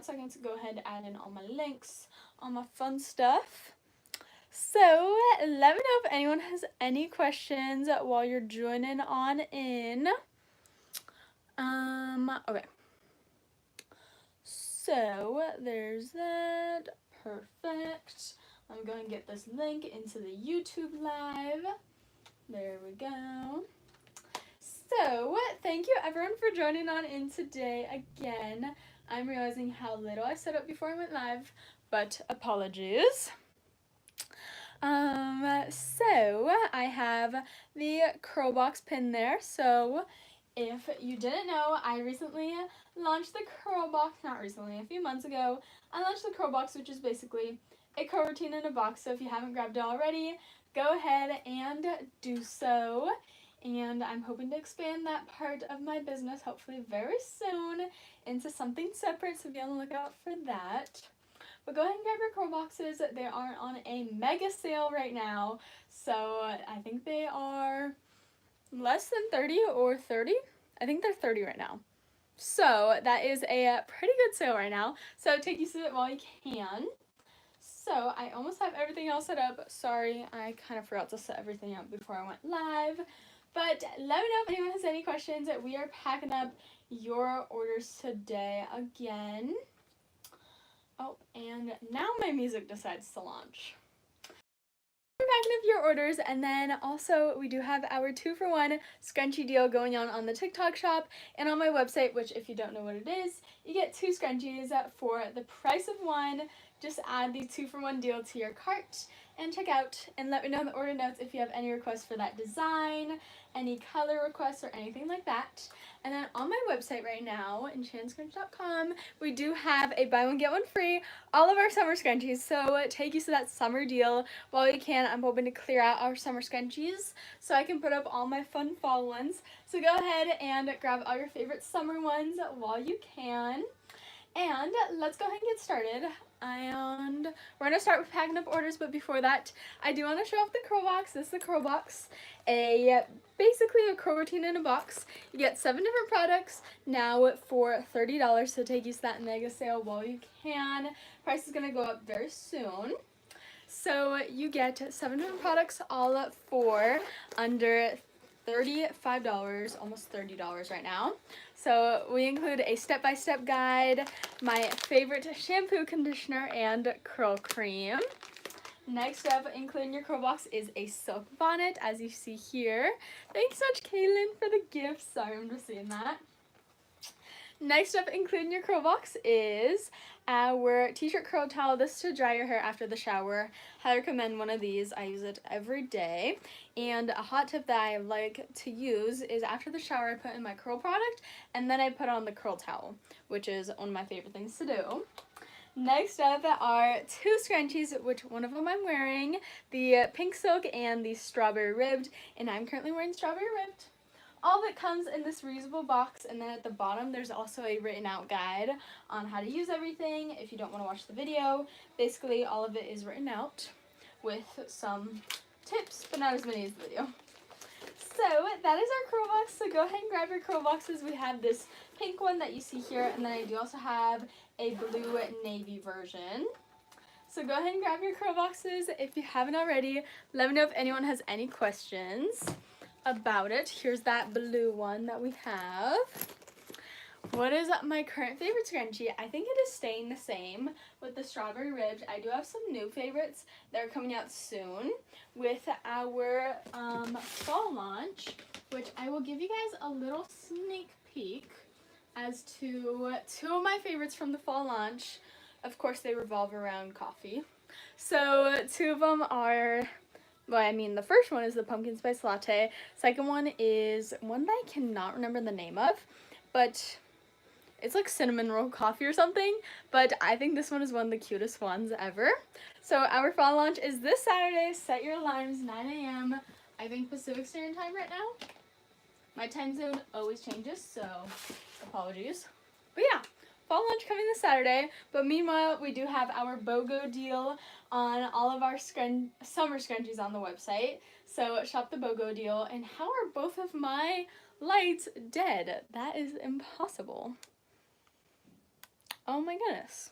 1 second to go ahead and add in all my links, all my fun stuff. So let me know if anyone has any questions while you're joining on in. Okay. So there's that. Perfect. I'm going to get this link into the YouTube live. There we go. So thank you everyone for joining on in today again. I'm realizing how little I set up before I went live, but apologies. So I have the curl box pin there. So if you didn't know, I recently launched the curl box, not recently, a few months ago. I launched the curl box, which is basically a curl routine in a box. So if you haven't grabbed it already, go ahead and do so. And I'm hoping to expand that part of my business, hopefully very soon, into something separate, so be on the lookout for that. But go ahead and grab your curl boxes. They are on a mega sale right now, so I think they are less than 30 or 30. I think they're 30 right now. So that is a pretty good sale right now, so take use of it while you can. So I almost have everything else set up. Sorry, I kind of forgot to set everything up before I went live. But let me know if anyone has any questions. We are packing up your orders today again. Oh, and now my music decides to launch. We're packing up your orders, and then also we do have our 2-for-1 scrunchie deal going on the TikTok shop and on my website, which if you don't know what it is, you get 2 scrunchies for the price of 1. Just add the 2-for-1 deal to your cart and check out, and let me know in the order notes if you have any requests for that design, any color requests, or anything like that. And then on my website right now, enchantedscrunch.com, we do have a buy one get one free, all of our summer scrunchies. So take use of that summer deal while you can. I'm hoping to clear out our summer scrunchies so I can put up all my fun fall ones. So go ahead and grab all your favorite summer ones while you can. And let's go ahead and get started. And we're going to start with packing up orders, but before that, I do want to show off the curl box. This is the curl box, basically a curl routine in a box. You get 7 different products now for $30, so take use of that mega sale while you can. Price is going to go up very soon. So you get 7 different products all for under $35, almost $30 right now. So we include a step-by-step guide, my favorite shampoo, conditioner, and curl cream. Next up, including your curl box, is a silk bonnet, as you see here. Thanks so much, Kaylin, for the gift. Sorry, I'm just seeing that. Next up, including your curl box, is our t-shirt curl towel. This is to dry your hair after the shower. I recommend one of these. I use it every day. And a hot tip that I like to use is after the shower, I put in my curl product, and then I put on the curl towel, which is one of my favorite things to do. Next up are 2 scrunchies, which one of them I'm wearing, the pink silk and the strawberry ribbed, and I'm currently wearing strawberry ribbed. All of it comes in this reusable box, and then at the bottom there's also a written out guide on how to use everything if you don't want to watch the video. Basically all of it is written out with some tips, but not as many as the video. So that is our curl box, so go ahead and grab your curl boxes. We have this pink one that you see here, and then I do also have a blue navy version. So go ahead and grab your curl boxes if you haven't already. Let me know if anyone has any questions about it. Here's that blue one that we have. What is my current favorite scrunchie? I think it is staying the same with the strawberry ribbed. I do have some new favorites that are coming out soon with our fall launch, which I will give you guys a little sneak peek as to 2 of my favorites from the fall launch. Of course, they revolve around coffee. So 2 of them are, well, I mean, the first one is the pumpkin spice latte. Second one is one that I cannot remember the name of, but it's like cinnamon roll coffee or something. But I think this one is one of the cutest ones ever. So our fall launch is this Saturday. Set your alarms, 9 a.m. I think Pacific Standard Time right now. My time zone always changes, so apologies. But yeah, fall launch coming this Saturday. But meanwhile, we do have our BOGO deal on all of our summer scrunchies on the website. So shop the BOGO deal. And how are both of my lights dead? That is impossible. Oh my goodness.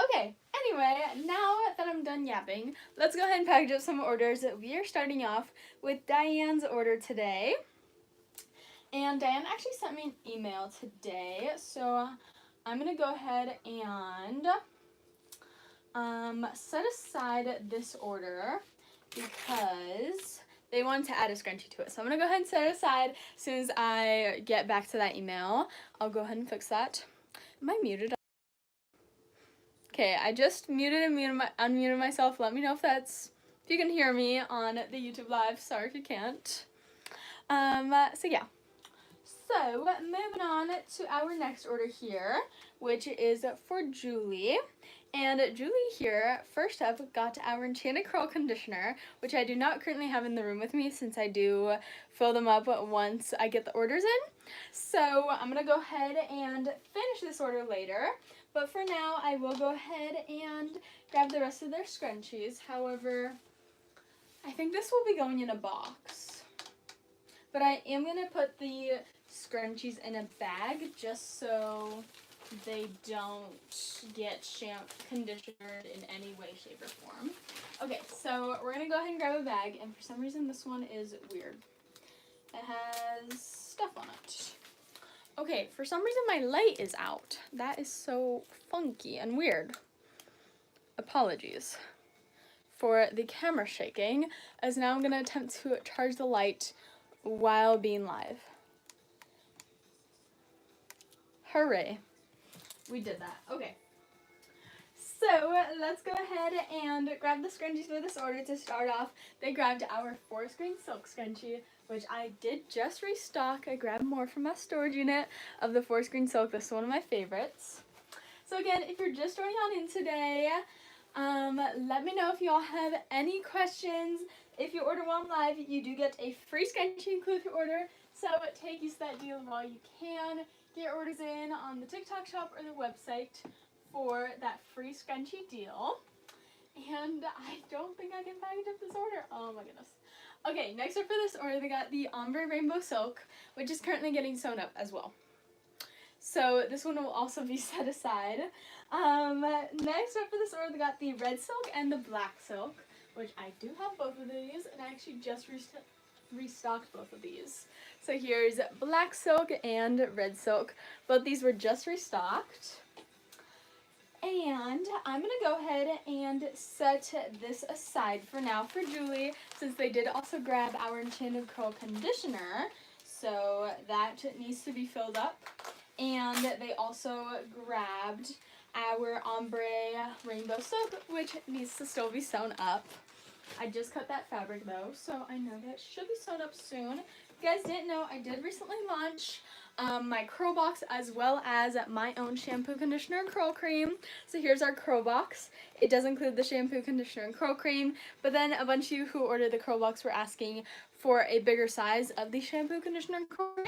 Okay, anyway, now that I'm done yapping, let's go ahead and package up some orders. We are starting off with Diane's order today. And Diane actually sent me an email today, so I'm going to go ahead and set aside this order because they wanted to add a scrunchie to it. So I'm going to go ahead and set it aside as soon as I get back to that email. I'll go ahead and fix that. Am I muted? Okay, I just muted and unmuted myself. Let me know if you can hear me on the YouTube live. Sorry if you can't. So yeah. So moving on to our next order here, which is for Julie. And Julie here, first up, got our Enchanted Curl Conditioner, which I do not currently have in the room with me since I do fill them up once I get the orders in. So I'm going to go ahead and finish this order later. But for now, I will go ahead and grab the rest of their scrunchies. However, I think this will be going in a box. But I am going to put the scrunchies in a bag just so they don't get conditioned in any way, shape, or form. Okay, so we're going to go ahead and grab a bag, and for some reason this one is weird. It has stuff on it. Okay, for some reason my light is out. That is so funky and weird. Apologies for the camera shaking, as now I'm going to attempt to charge the light while being live. Hooray. We did that. Okay. So let's go ahead and grab the scrunchies for this order to start off. They grabbed our forest green silk scrunchie, which I did just restock. I grabbed more from my storage unit of the forest green silk. This is one of my favorites. So again, if you're just joining on in today, let me know if y'all have any questions. If you order while I'm live, you do get a free scrunchie included with your order. So take use of that deal while you can. Get your orders in on the TikTok shop or the website for that free scrunchie deal. And I don't think I can package up this order. Oh my goodness. Okay, next up for this order, they got the Ombre Rainbow Silk, which is currently getting sewn up as well. So this one will also be set aside. Next up for this order, they got the Red Silk and the Black Silk, which I do have both of these, and I actually just restocked both of these. So here's Black Silk and Red Silk. Both these were just restocked. And I'm going to go ahead and set this aside for now for Julie, since they did also grab our Enchanted Curl Conditioner. So that needs to be filled up. And they also grabbed our Ombre Rainbow Silk, which needs to still be sewn up. I just cut that fabric though, so I know that should be sewn up soon. If you guys didn't know, I did recently launch my curl box as well as my own shampoo, conditioner, and curl cream. So here's our curl box. It does include the shampoo, conditioner, and curl cream, but then a bunch of you who ordered the curl box were asking for a bigger size of the shampoo, conditioner, and curl cream.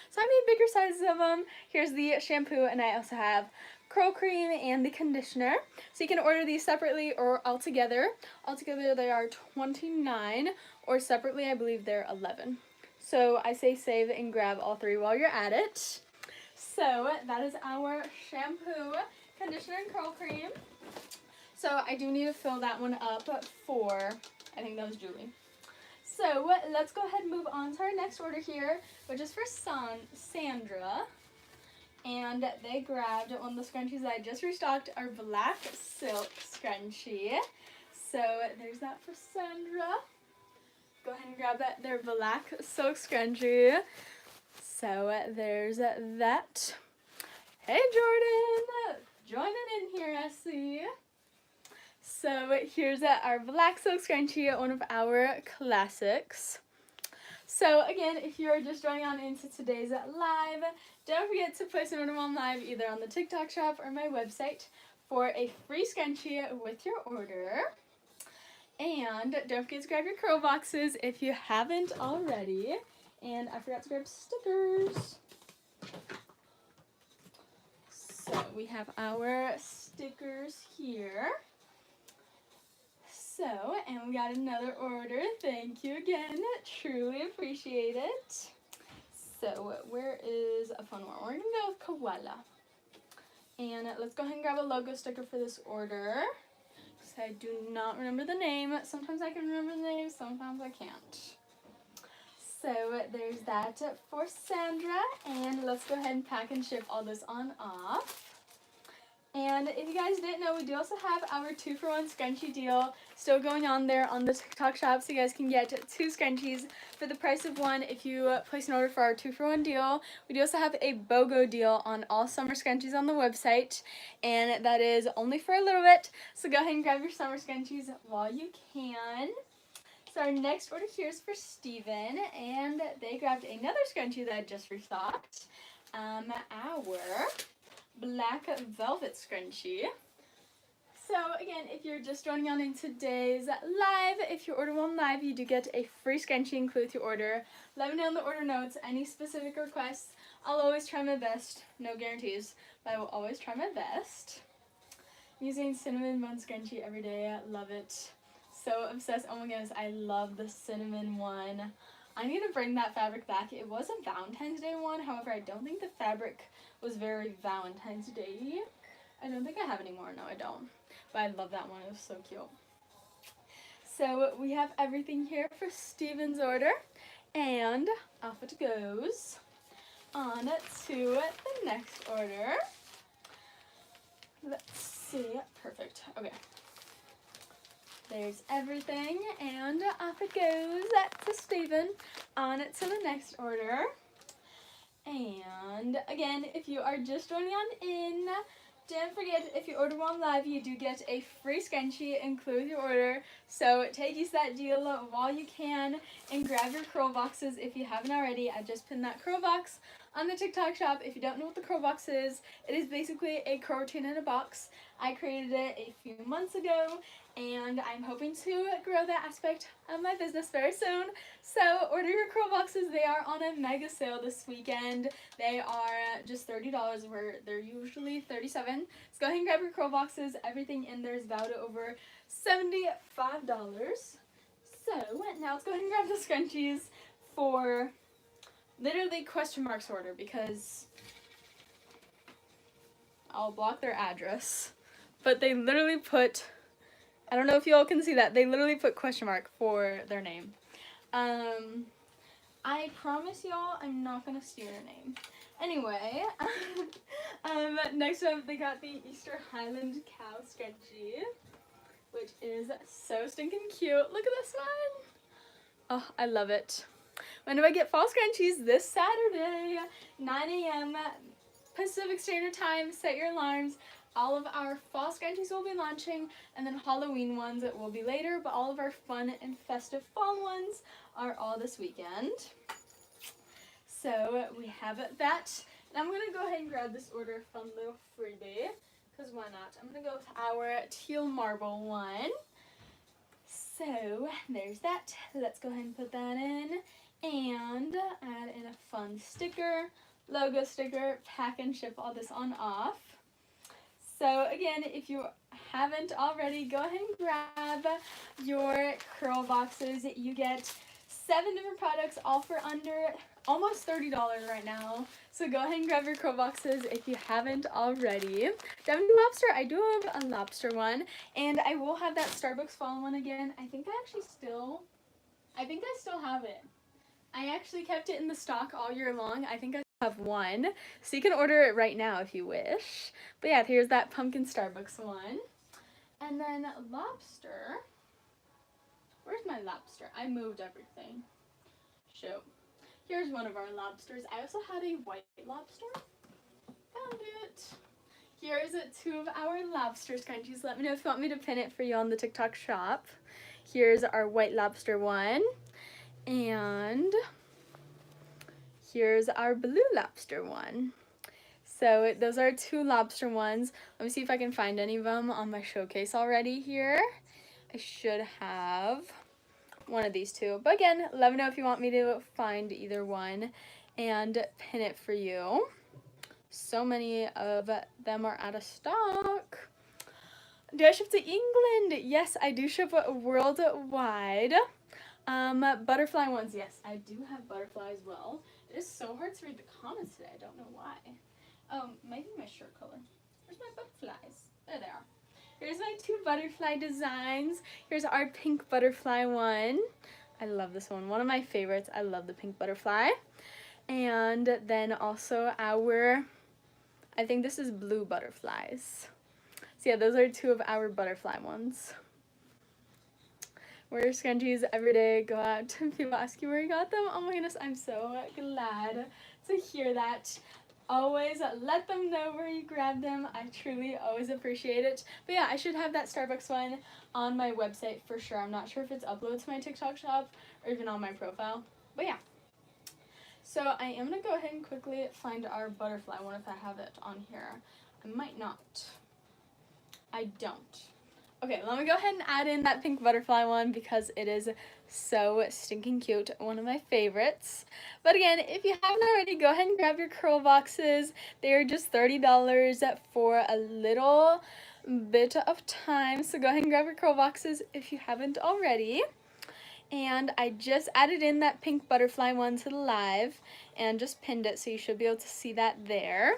So I made bigger sizes of them. Here's the shampoo, and I also have curl cream and the conditioner. So you can order these separately or all together. All together they are $29, or separately I believe they're $11. So I say save and grab all three while you're at it. So that is our shampoo, conditioner, and curl cream. So I do need to fill that one up for, I think that was Julie. So let's go ahead and move on to our next order here, which is for Sandra. And they grabbed one of the scrunchies that I just restocked, our Black Silk Scrunchie. So there's that for Sandra. Go ahead and grab their Black Silk Scrunchie. So there's that. Hey Jordan! Joining in here, I see. So here's our Black Silk Scrunchie, one of our classics. So again, if you're just joining on into today's live, don't forget to place an order while I'm live either on the TikTok shop or my website for a free scrunchie with your order. And don't forget to grab your curl boxes if you haven't already. And I forgot to grab stickers. So we have our stickers here. So, and we got another order. Thank you again. Truly appreciate it. So, where is a fun one? We're going to go with koala. And let's go ahead and grab a logo sticker for this order. Because I do not remember the name. Sometimes I can remember the name, sometimes I can't. So there's that for Sandra. And let's go ahead and pack and ship all this on off. And if you guys didn't know, we do also have our 2-for-1 scrunchie deal still going on there on the TikTok shop, so you guys can get 2 scrunchies for the price of 1 if you place an order for our 2-for-1 deal. We do also have a BOGO deal on all summer scrunchies on the website, and that is only for a little bit, so go ahead and grab your summer scrunchies while you can. So our next order here is for Steven, and they grabbed another scrunchie that I just restocked. Our black velvet scrunchie. So again, if you're just joining on in today's live, if you order one live, you do get a free scrunchie included with your order. Let me know in the order notes any specific requests. I'll always try my best. No guarantees, but I will always try my best. I'm using cinnamon bun scrunchie every day. I love it. So obsessed. Oh my goodness, I love the cinnamon one. I need to bring that fabric back. It was a Valentine's Day one, however, I don't think the fabric was very Valentine's Day. I don't think I have any more. No, I don't. But I love that one. It was so cute. So we have everything here for Steven's order. And off it goes on to the next order. Let's see. Perfect. Okay. There's everything, and off it goes to Steven. On to the next order. And again, if you are just joining on in, don't forget, if you order one live, you do get a free scrunchie included with your order. So take use that deal while you can and grab your curl boxes if you haven't already. I just pinned that curl box on the TikTok shop. If you don't know what the curl box is, it is basically a curl routine in a box. I created it a few months ago, and I'm hoping to grow that aspect of my business very soon. So order your curl boxes. They are on a mega sale this weekend. They are just $30 where they're usually $37. So go ahead and grab your curl boxes. Everything in there is valued at over $75. So now let's go ahead and grab the scrunchies for literally question marks order, because I'll block their address. But they literally put, I don't know if you all can see that, they literally put question mark for their name. I promise y'all I'm not going to steal your name. Anyway, next up they got the Easter Highland Cow Scrunchie, which is so stinking cute. Look at this one. Oh, I love it. When do I get fall scrunchies? This Saturday, 9 a.m. Pacific Standard Time. Set your alarms. All of our fall scrunchies will be launching, and then Halloween ones will be later, but all of our fun and festive fall ones are all this weekend. So we have that. And I'm going to go ahead and grab this order fun little freebie, because why not? I'm going to go with our teal marble one. So there's that. Let's go ahead and put that in and add in a fun sticker, logo sticker, pack and ship all this on off. So again, if you haven't already, go ahead and grab your curl boxes. You get 7 different products, all for under almost $30 right now. So go ahead and grab your curl boxes if you haven't already. Do you have any lobster? I do have a lobster one, and I will have that Starbucks fall one again. I think I still have it. I actually kept it in the stock all year long. I think I have one, so you can order it right now if you wish. But yeah, here's that pumpkin Starbucks one. And then lobster. Where's my lobster? I moved everything. Shoot. Here's one of our lobsters. I also had a white lobster. Found it. Here's 2 of our lobster scrunchies. Let me know if you want me to pin it for you on the TikTok shop. Here's our white lobster one. And here's our blue lobster one. So those are 2 lobster ones. Let me see if I can find any of them on my showcase already here. I should have one of these 2. But again, let me know if you want me to find either one and pin it for you. So many of them are out of stock. Do I ship to England? Yes, I do ship worldwide. Butterfly ones, yes, I do have butterfly as well. It is so hard to read the comments today. I don't know why. Maybe my shirt color. Where's my butterflies? There they are. Here's my 2 butterfly designs. Here's our pink butterfly one. I love this one. One of my favorites. I love the pink butterfly. And then also our, I think this is blue butterflies. So yeah, those are 2 of our butterfly ones. Wear scrunchies every day. Go out. People ask you where you got them. Oh my goodness, I'm so glad to hear that. Always let them know where you grabbed them. I truly always appreciate it. But yeah, I should have that Starbucks one on my website for sure. I'm not sure if it's uploaded to my TikTok shop or even on my profile. But yeah. So I am going to go ahead and quickly find our butterfly one if I have it on here. I might not. I don't. Okay, let me go ahead and add in that pink butterfly one because it is so stinking cute. One of my favorites. But again, if you haven't already, go ahead and grab your curl boxes. They are just $30 for a little bit of time. So go ahead and grab your curl boxes if you haven't already. And I just added in that pink butterfly one to the live and just pinned it, so you should be able to see that there.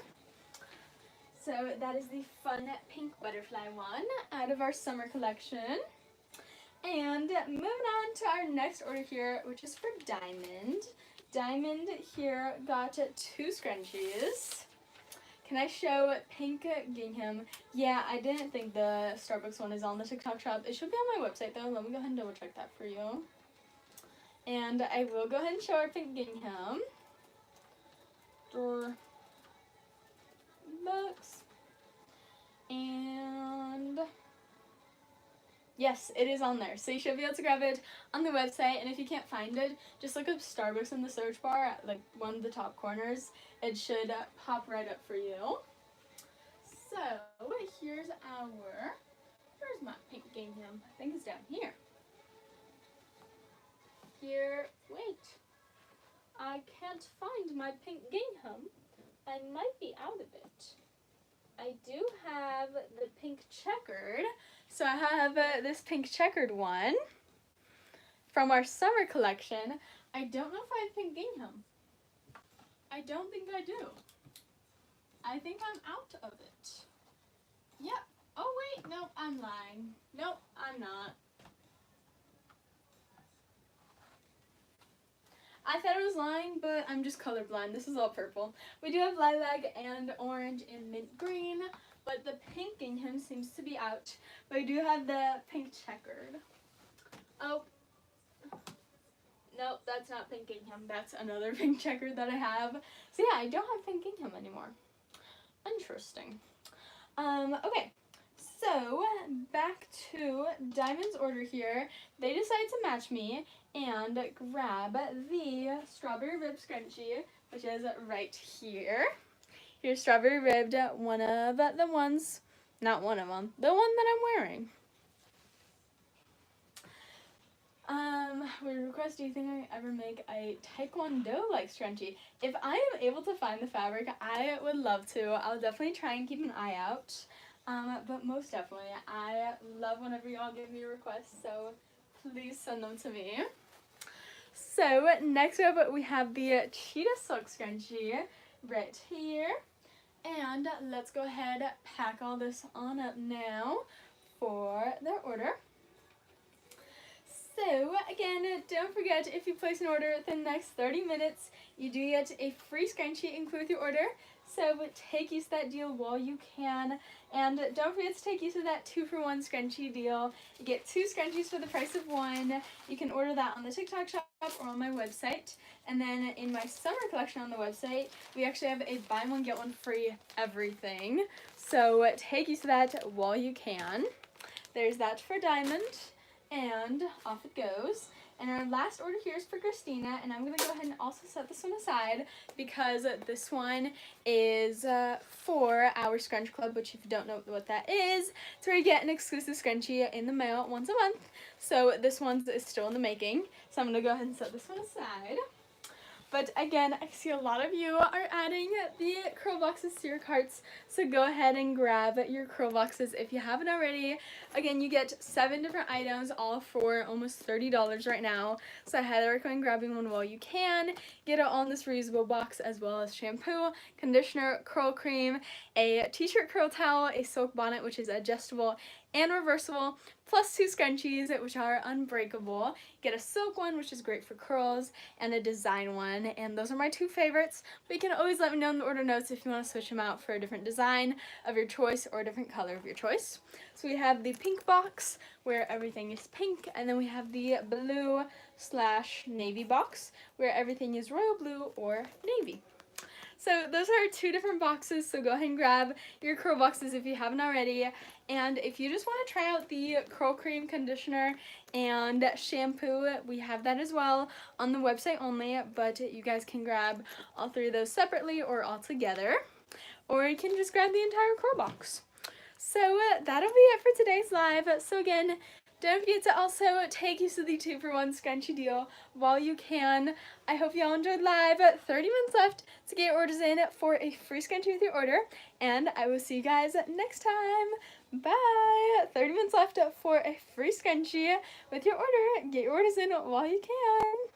So that is the fun pink butterfly one out of our summer collection. And moving on to our next order here, which is for Diamond. Diamond here got 2 scrunchies. Can I show pink gingham? Yeah, I didn't think the Starbucks one is on the TikTok shop. It should be on my website though. Let me go ahead and double check that for you. And I will go ahead and show our pink gingham. Door books. And yes, it is on there. So you should be able to grab it on the website. And if you can't find it, just look up Starbucks in the search bar at like one of the top corners. It should pop right up for you. So here's where's my pink gingham? I think it's down here. Wait. I can't find my pink gingham. I might be out of it. I do have the pink checkered. So I have this pink checkered one from our summer collection. I don't know if I have pink gingham. I don't think I do. I think I'm out of it. Yep. Oh wait, nope, I'm lying. Nope, I'm not. I thought I was lying, but I'm just colorblind. This is all purple. We do have lilac and orange and mint green, but the pink gingham seems to be out. But I do have the pink checkered. Oh. Nope, that's not pink gingham. That's another pink checkered that I have. So yeah, I don't have pink gingham anymore. Interesting. Okay. So, back to Diamond's order here. They decided to match me and grab the strawberry rib scrunchie, which is right here. Here's strawberry ribbed, one of the ones, not one of them, the one that I'm wearing. We request, do you think I ever make a taekwondo-like scrunchie? If I am able to find the fabric, I would love to. I'll definitely try and keep an eye out. But most definitely, I love whenever y'all give me requests, so please send them to me. So next up, we have the cheetah silk scrunchie right here. And let's go ahead and pack all this on up now for their order. So again, don't forget, if you place an order within the next 30 minutes, you do get a free scrunchie included with your order. So take use of that deal while you can. And don't forget to take use of that 2-for-1 scrunchie deal. You get 2 scrunchies for the price of 1. You can order that on the TikTok shop or on my website. And then in my summer collection on the website, we actually have a buy one get one free everything. So take use of that while you can. There's that for Diamond. And off it goes. And our last order here is for Christina, and I'm going to go ahead and also set this one aside because this one is for our Scrunch Club, which if you don't know what that is, it's where you get an exclusive scrunchie in the mail once a month. So this one is still in the making, so I'm going to go ahead and set this one aside. But again, I see a lot of you are adding the curl boxes to your carts, so go ahead and grab your curl boxes if you haven't already. Again, you get 7 different items, all for almost $30 right now, so I highly recommend grabbing one while you can. Get it all in this reusable box, as well as shampoo, conditioner, curl cream, a t-shirt curl towel, a silk bonnet, which is adjustable and reversible, plus 2 scrunchies, which are unbreakable. Get a silk one, which is great for curls, and a design one, and those are my 2 favorites. But you can always let me know in the order notes if you want to switch them out for a different design of your choice or a different color of your choice. So we have the pink box, where everything is pink, and then we have the blue/navy box, where everything is royal blue or navy. So those are 2 different boxes, so go ahead and grab your curl boxes if you haven't already. And if you just want to try out the curl cream, conditioner, and shampoo, we have that as well on the website only, but you guys can grab all 3 of those separately or all together, or you can just grab the entire curl box. So that'll be it for today's live. So again, don't forget to also take use of the 2-for-1 scrunchie deal while you can. I hope you all enjoyed live. 30 minutes left to get your orders in for a free scrunchie with your order, and I will see you guys next time. Bye! 30 minutes left for a free scrunchie with your order. Get your orders in while you can.